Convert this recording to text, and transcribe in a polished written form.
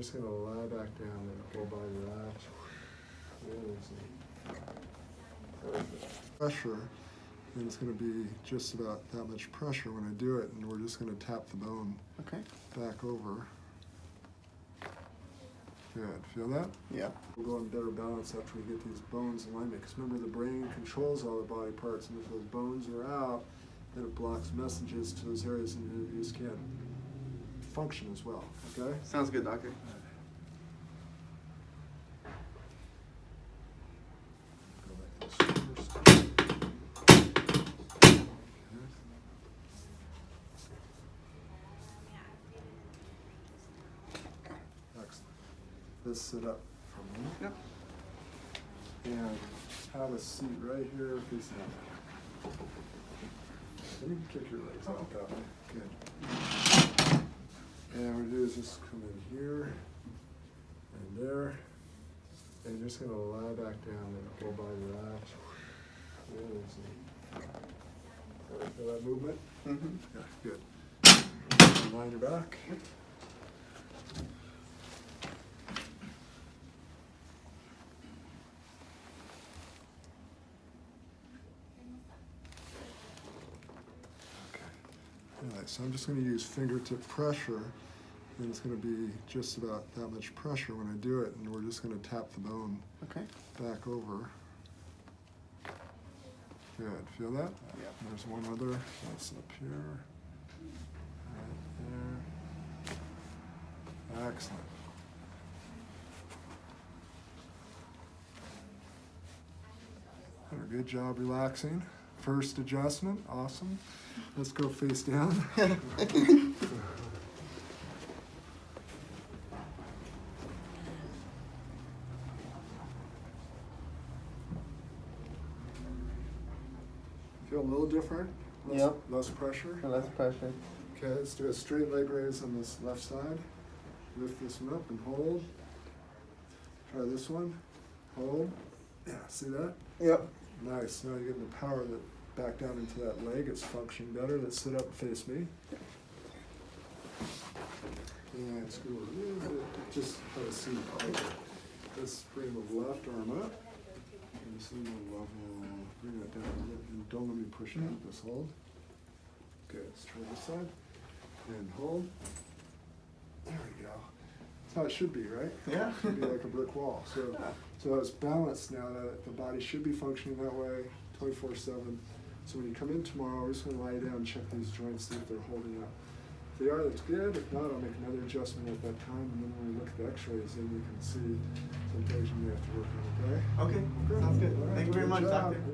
just going to lie back down and whole body relax. Really easy. Perfect. Pressure, and it's going to be just about that much pressure when I do it, and we're just going to tap the bone back over. Good. Feel that? Yeah. We'll go in better balance after we get these bones in alignment. Because remember, the brain controls all the body parts, and if those bones are out, then it blocks messages to those areas, and you just can't function as well. Okay? Sounds good, doctor. Go like this first. Excellent. Let's sit up for a minute. Yep. And have a seat right here facing up. And you can kick your legs out that way. Good. And what we do is just come in here and there. And you're just going to lie back down and whole body relax. Really easy. Feel that movement? Mm-hmm. Yeah, good. Line your back. Alright, so I'm just going to use fingertip pressure, and it's going to be just about that much pressure when I do it, and we're just going to tap the bone back over. Good. Feel that? Yeah. There's one other. That's up here. Right there. Excellent. Good job relaxing. First adjustment. Awesome. Let's go face down. Feel a little different? Less pressure? Less pressure. Okay, let's do a straight leg raise on this left side. Lift this one up and hold. Try this one. Hold. Yeah, see that? Yep. Nice. Now you're getting the power that back down into that leg. It's functioning better. Let's sit up and face me. And screw a little bit. Just try to see. Let's bring the left arm up. And see the level. Bring that down. And don't let me push it up. Just hold. Good. Let's try this side. And hold. There we go. That's how it should be, right? Yeah. It should be like a brick wall. So it's balanced now. That the body should be functioning that way 24/7. So when you come in tomorrow, we're just going to lie down and check these joints, see if they're holding up. If they are, that's good. If not, I'll make another adjustment at that time, and then when we look at the x-rays, then you can see some things you may have to work on, okay? Okay. Sounds good. All right, Thank you very good much, job. doctor.